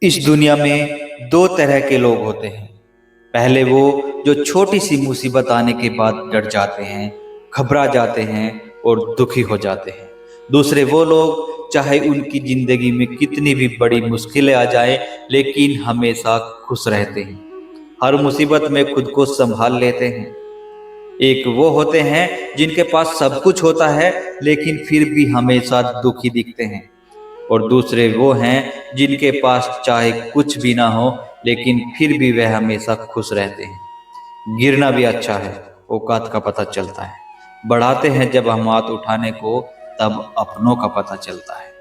इस दुनिया में दो तरह के लोग होते हैं। पहले वो जो छोटी सी मुसीबत आने के बाद डर जाते हैं, घबरा जाते हैं और दुखी हो जाते हैं। दूसरे वो लोग चाहे उनकी जिंदगी में कितनी भी बड़ी मुश्किलें आ जाए, लेकिन हमेशा खुश रहते हैं। हर मुसीबत में खुद को संभाल लेते हैं। एक वो होते हैं जिनके पास सब कुछ होता है, लेकिन फिर भी हमेशा दुखी दिखते हैं। और दूसरे वो हैं जिनके पास चाहे कुछ भी ना हो, लेकिन फिर भी वह हमेशा खुश रहते हैं। गिरना भी अच्छा है, औकात का पता चलता है। बढ़ाते हैं जब हम हाथ उठाने को, तब अपनों का पता चलता है।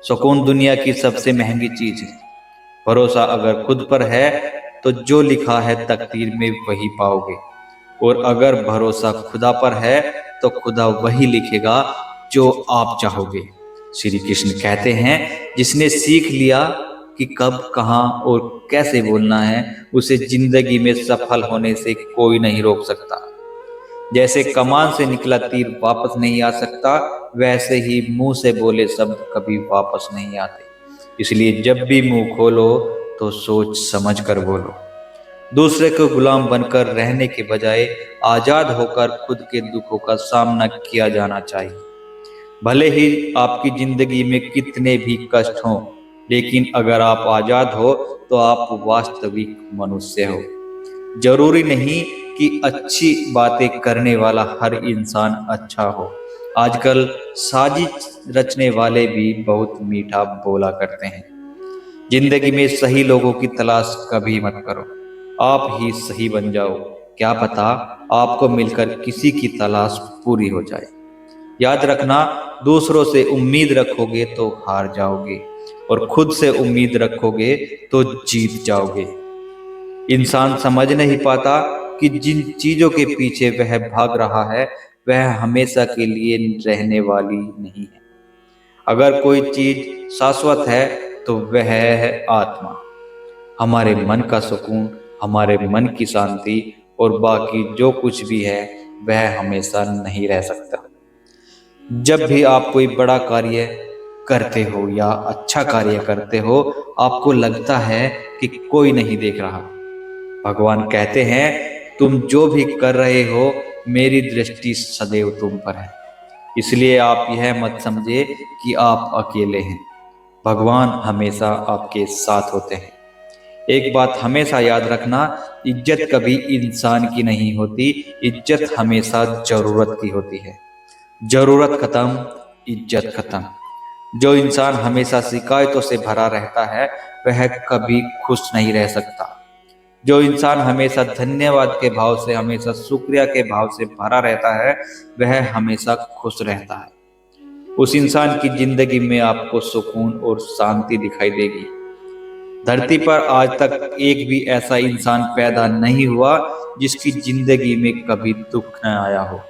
सुकून दुनिया की सबसे महंगी चीज है। भरोसा अगर खुद पर है तो जो लिखा है तकदीर में वही पाओगे। और अगर भरोसा खुदा पर है तो खुदा वही लिखेगा जो आप चाहोगे। श्री कृष्ण कहते हैं, जिसने सीख लिया कि कब, कहाँ और कैसे बोलना है, उसे जिंदगी में सफल होने से कोई नहीं रोक सकता। जैसे कमान से निकला तीर वापस नहीं आ सकता, वैसे ही मुंह से बोले शब्द कभी वापस नहीं आते। इसलिए जब भी मुंह खोलो तो सोच समझ कर बोलो। दूसरे को गुलाम बनकर रहने के बजाय आजाद होकर खुद के दुखों का सामना किया जाना चाहिए। भले ही आपकी जिंदगी में कितने भी कष्ट हों, लेकिन अगर आप आजाद हो तो आप वास्तविक मनुष्य हो। जरूरी नहीं कि अच्छी बातें करने वाला हर इंसान अच्छा हो। आजकल साजिश रचने वाले भी बहुत मीठा बोला करते हैं। जिंदगी में सही लोगों की तलाश कभी मत करो, आप ही सही बन जाओ। क्या पता आपको मिलकर किसी की तलाश पूरी हो जाए। याद रखना, दूसरों से उम्मीद रखोगे तो हार जाओगे, और खुद से उम्मीद रखोगे तो जीत जाओगे। इंसान समझ नहीं पाता कि जिन चीजों के पीछे वह भाग रहा है, वह हमेशा के लिए रहने वाली नहीं है। अगर कोई चीज शाश्वत है तो वह है आत्मा, हमारे मन का सुकून, हमारे मन की शांति। और बाकी जो कुछ भी है वह हमेशा नहीं रह सकता। जब भी आप कोई बड़ा कार्य करते हो या अच्छा कार्य करते हो, आपको लगता है कि कोई नहीं देख रहा। भगवान कहते हैं, तुम जो भी कर रहे हो मेरी दृष्टि सदैव तुम पर है। इसलिए आप यह मत समझे कि आप अकेले हैं। भगवान हमेशा आपके साथ होते हैं। एक बात हमेशा याद रखना, इज्जत कभी इंसान की नहीं होती, इज्जत हमेशा जरूरत की होती है। जरूरत खत्म, इज्जत खत्म। जो इंसान हमेशा शिकायतों से भरा रहता है वह कभी खुश नहीं रह सकता। जो इंसान हमेशा धन्यवाद के भाव से, हमेशा शुक्रिया के भाव से भरा रहता है, वह हमेशा खुश रहता है। उस इंसान की जिंदगी में आपको सुकून और शांति दिखाई देगी। धरती पर आज तक एक भी ऐसा इंसान पैदा नहीं हुआ जिसकी जिंदगी में कभी दुख न आया हो।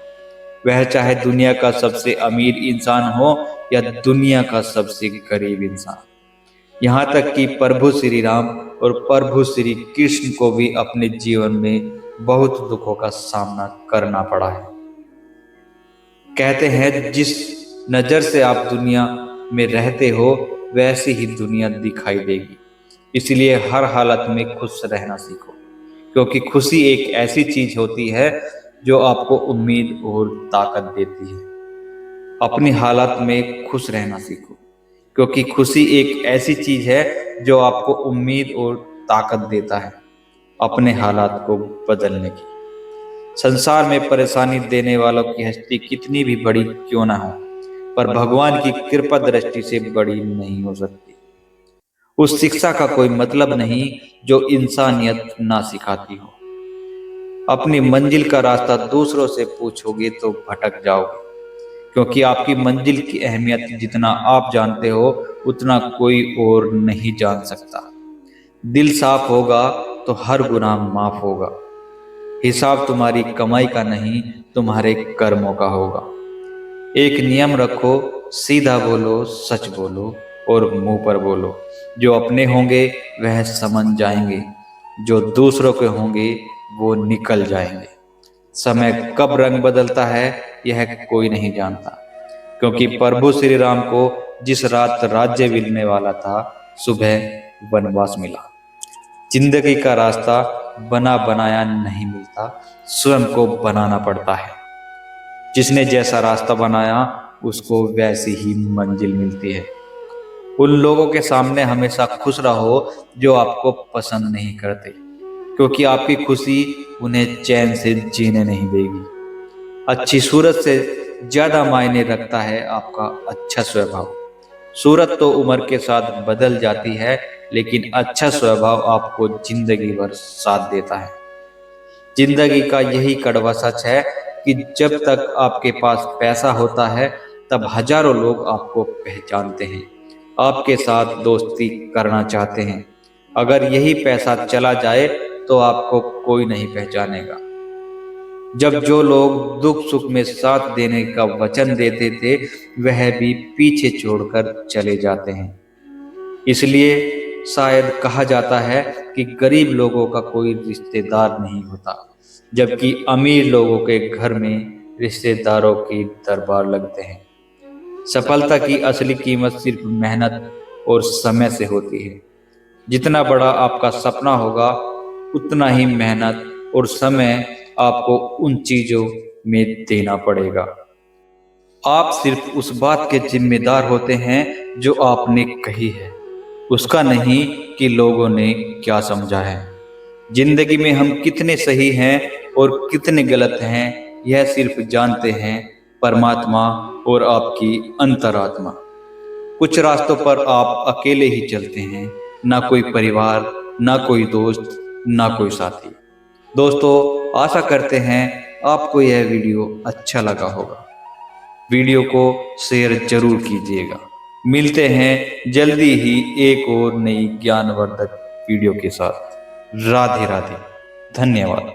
वह चाहे दुनिया का सबसे अमीर इंसान हो या दुनिया का सबसे गरीब इंसान। यहाँ तक कि प्रभु श्री राम और प्रभु श्री कृष्ण को भी अपने जीवन में बहुत दुखों का सामना करना पड़ा है। कहते हैं, जिस नजर से आप दुनिया में रहते हो वैसी ही दुनिया दिखाई देगी। इसलिए हर हालत में खुश रहना सीखो, क्योंकि खुशी एक ऐसी चीज होती है जो आपको उम्मीद और ताकत देती है। अपनी हालत में खुश रहना सीखो, क्योंकि खुशी एक ऐसी चीज है जो आपको उम्मीद और ताकत देता है अपने हालात को बदलने की। संसार में परेशानी देने वालों की हस्ती कितनी भी बड़ी क्यों ना हो, पर भगवान की कृपा दृष्टि से बड़ी नहीं हो सकती। उस शिक्षा का कोई मतलब नहीं जो इंसानियत ना सिखाती हो। अपनी मंजिल का रास्ता दूसरों से पूछोगे तो भटक जाओगे, क्योंकि आपकी मंजिल की अहमियत जितना आप जानते हो उतना कोई और नहीं जान सकता। दिल साफ होगा तो हर गुनाह माफ होगा। हिसाब तुम्हारी कमाई का नहीं, तुम्हारे कर्मों का होगा। एक नियम रखो, सीधा बोलो, सच बोलो और मुंह पर बोलो। जो अपने होंगे वह समझ जाएंगे, जो दूसरों के होंगे वो निकल जाएंगे। समय कब रंग बदलता है यह कोई नहीं जानता, क्योंकि प्रभु श्री राम को जिस रात राज्य मिलने वाला था, सुबह वनवास मिला। जिंदगी का रास्ता बना बनाया नहीं मिलता, स्वयं को बनाना पड़ता है। जिसने जैसा रास्ता बनाया उसको वैसी ही मंजिल मिलती है। उन लोगों के सामने हमेशा खुश रहो जो आपको पसंद नहीं करते, क्योंकि आपकी खुशी उन्हें चैन से जीने नहीं देगी। अच्छी सूरत से ज्यादा मायने रखता है आपका अच्छा स्वभाव। सूरत तो उम्र के साथ बदल जाती है, लेकिन अच्छा स्वभाव आपको जिंदगी भर साथ देता है। जिंदगी का यही कड़वा सच है कि जब तक आपके पास पैसा होता है तब हजारों लोग आपको पहचानते हैं, आपके साथ दोस्ती करना चाहते हैं। अगर यही पैसा चला जाए तो आपको कोई नहीं पहचानेगा। जब जो लोग दुख सुख में साथ देने का वचन देते थे वह भी पीछे छोड़कर चले जाते हैं। इसलिए शायद कहा जाता है कि गरीब लोगों का कोई रिश्तेदार नहीं होता, जबकि अमीर लोगों के घर में रिश्तेदारों की दरबार लगते हैं। सफलता की असली कीमत सिर्फ मेहनत और समय से होती है। जितना बड़ा आपका सपना होगा उतना ही मेहनत और समय आपको उन चीजों में देना पड़ेगा। आप सिर्फ उस बात के जिम्मेदार होते हैं जो आपने कही है, उसका नहीं कि लोगों ने क्या समझा है। जिंदगी में हम कितने सही हैं और कितने गलत हैं यह सिर्फ जानते हैं परमात्मा और आपकी अंतरात्मा। कुछ रास्तों पर आप अकेले ही चलते हैं, ना कोई परिवार, ना कोई दोस्त, ना कोई साथी। दोस्तों, आशा करते हैं आपको यह वीडियो अच्छा लगा होगा। वीडियो को शेयर जरूर कीजिएगा। मिलते हैं जल्दी ही एक और नई ज्ञानवर्धक वीडियो के साथ। राधे राधे, धन्यवाद।